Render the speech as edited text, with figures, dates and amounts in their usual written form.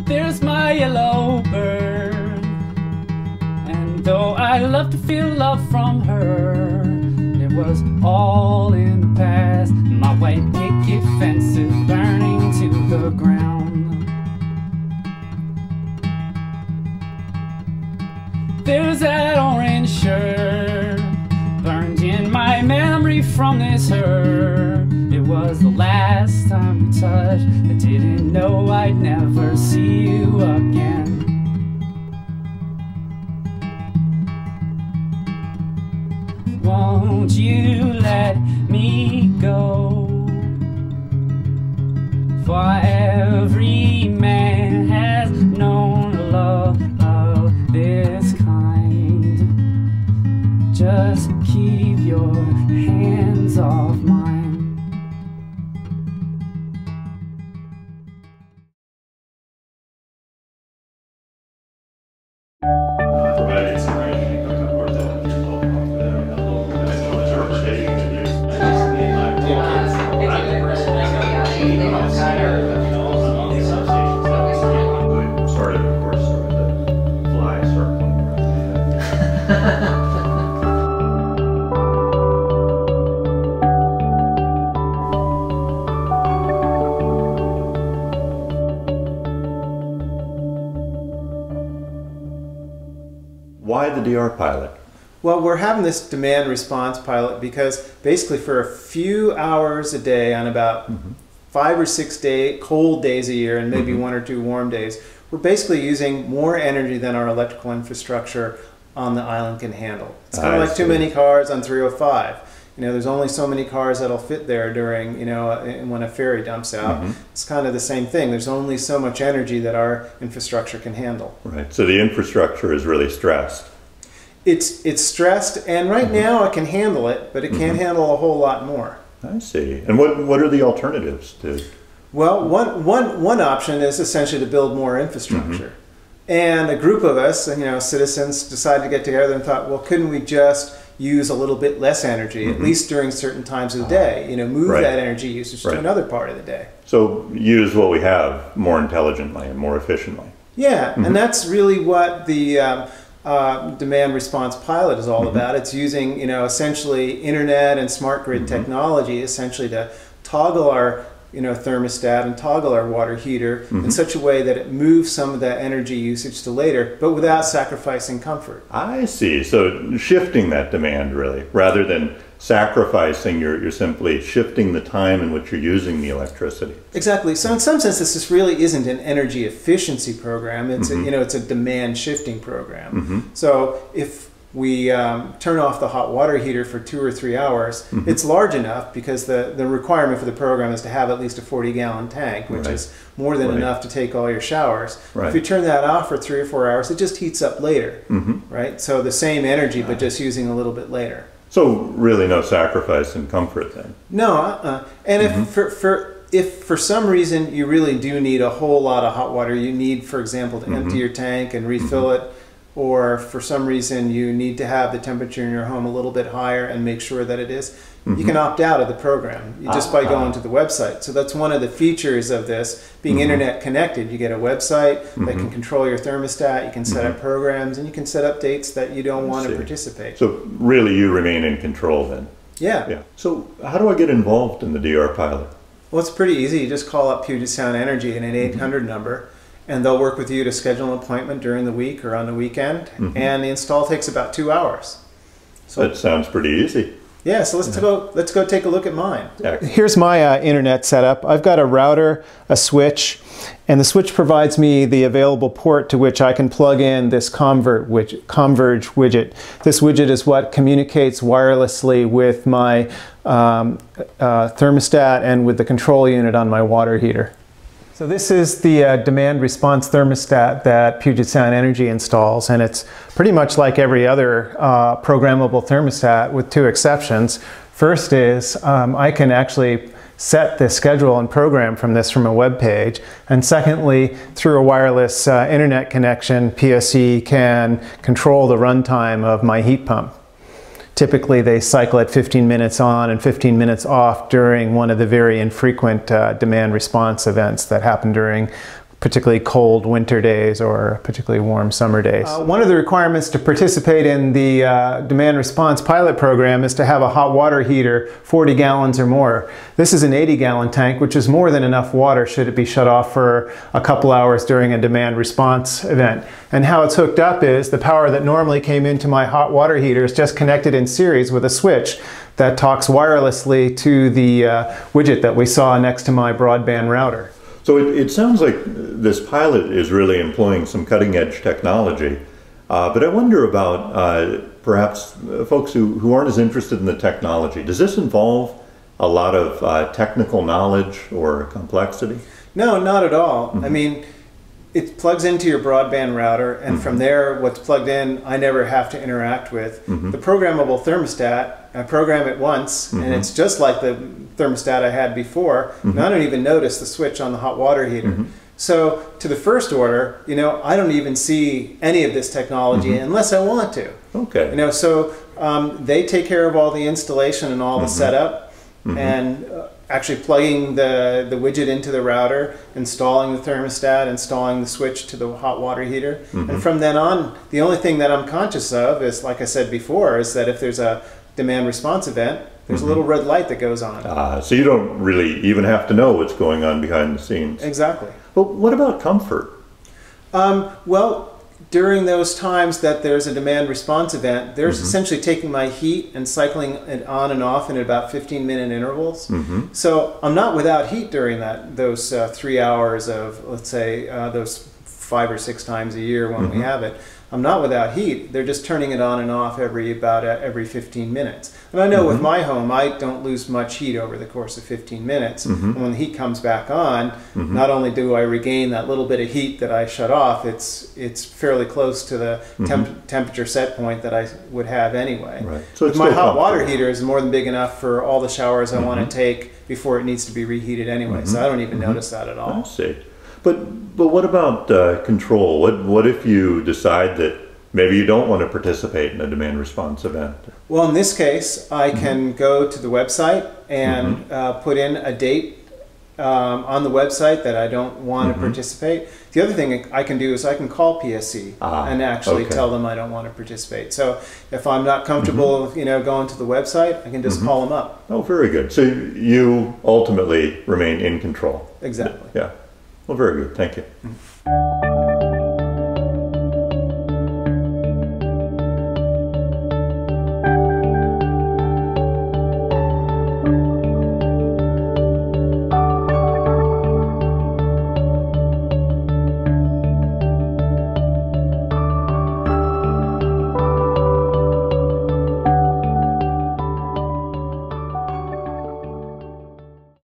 There's my yellow bird, and though I love to feel love from her, it was all in the past. My white picket fence is burning to the ground. There's that orange shirt burned in my memory from this hurt. It was the last time we touched. I didn't know I'd never see you again. Won't you let me go? For every man has known a love of this kind. Just keep your hands off mine. Why the DR pilot? Well, we're having this demand response pilot because basically for a few hours a day on about 5 or 6 cold days a year and maybe 1 or 2 warm days, we're basically using more energy than our electrical infrastructure on the island can handle. It's kind of like too many cars on 305. You know, there's only so many cars that'll fit there during, you know, when a ferry dumps out. It's kind of the same thing. There's only so much energy that our infrastructure can handle. Right. So the infrastructure is really stressed. It's stressed, and right now it can handle it, but it can't handle a whole lot more. I see. And what are the alternatives to? Well, one option is essentially to build more infrastructure. And a group of us, you know, citizens, decided to get together and thought, well, couldn't we just use a little bit less energy, at least during certain times of the day? You know, move that energy usage to another part of the day. So use what we have more intelligently and more efficiently. Yeah, and that's really what the demand response pilot is all about. It's using, you know, essentially internet and smart grid technology essentially to toggle our, you know, thermostat and toggle our water heater in such a way that it moves some of that energy usage to later, but without sacrificing comfort. I see. So shifting that demand, really, rather than sacrificing, you're simply shifting the time in which you're using the electricity. Exactly. So in some sense, this really isn't an energy efficiency program. It's a, you know, it's a demand shifting program. So if we turn off the hot water heater for 2 or 3 hours, it's large enough because the requirement for the program is to have at least a 40-gallon tank, which is more than enough to take all your showers. If you turn that off for 3 or 4 hours, it just heats up later, right? So the same energy, but just using a little bit later. So really no sacrifice in comfort then? No, and if for some reason you really do need a whole lot of hot water, you need, for example, to empty your tank and refill it, or for some reason you need to have the temperature in your home a little bit higher and make sure that it is, you can opt out of the program just by going to the website. So that's one of the features of this, being internet connected. You get a website that can control your thermostat, you can set up programs, and you can set up dates that you don't want to participate. So really you remain in control then? Yeah. So how do I get involved in the DR pilot? Well, it's pretty easy. You just call up Puget Sound Energy at an 800 number, and they'll work with you to schedule an appointment during the week or on the weekend, and the install takes about 2 hours. So that sounds pretty easy. Yeah, so let's go take a look at mine. Here's my internet setup. I've got a router, a switch, and the switch provides me the available port to which I can plug in this Converge widget. This widget is what communicates wirelessly with my thermostat and with the control unit on my water heater. So this is the demand response thermostat that Puget Sound Energy installs, and it's pretty much like every other programmable thermostat with 2 exceptions. First is I can actually set the schedule and program from a web page, and secondly, through a wireless internet connection, PSE can control the runtime of my heat pump. Typically they cycle at 15 minutes on and 15 minutes off during one of the very infrequent demand response events that happen during particularly cold winter days or particularly warm summer days. One of the requirements to participate in the demand response pilot program is to have a hot water heater, 40 gallons or more. This is an 80-gallon tank, which is more than enough water should it be shut off for a couple hours during a demand response event. And how it's hooked up is the power that normally came into my hot water heater is just connected in series with a switch that talks wirelessly to the widget that we saw next to my broadband router. So it sounds like this pilot is really employing some cutting-edge technology, but I wonder about perhaps folks who aren't as interested in the technology. Does this involve a lot of technical knowledge or complexity? No, not at all. I mean, it plugs into your broadband router, and from there, what's plugged in, I never have to interact with. The programmable thermostat, I program it once, and it's just like the thermostat I had before, and I don't even notice the switch on the hot water heater. So to the first order, you know, I don't even see any of this technology unless I want to. Okay. You know, so they take care of all the installation and all the setup, and actually plugging the widget into the router, installing the thermostat, installing the switch to the hot water heater. And from then on, the only thing that I'm conscious of is, like I said before, is that if there's a demand response event, there's a little red light that goes on. So you don't really even have to know what's going on behind the scenes. Exactly. But what about comfort? Well, during those times that there's a demand response event, there's essentially taking my heat and cycling it on and off in about 15-minute intervals. So I'm not without heat during those 3 hours of, let's say, those 5 or 6 times a year when we have it. I'm not without heat. They're just turning it on and off every 15 minutes. And I know with my home, I don't lose much heat over the course of 15 minutes. And when the heat comes back on, not only do I regain that little bit of heat that I shut off, it's fairly close to the temperature set point that I would have anyway. Right. So with my hot water heater is more than big enough for all the showers I want to take before it needs to be reheated anyway. So I don't even notice that at all. I see. But what about control? What if you decide that maybe you don't want to participate in a demand response event? Well, in this case, I can go to the website and put in a date on the website that I don't want to participate. The other thing I can do is I can call PSC and actually tell them I don't want to participate. So if I'm not comfortable, you know, going to the website, I can just call them up. Oh, very good. So you ultimately remain in control. Exactly. Yeah. Well, very good. Thank you.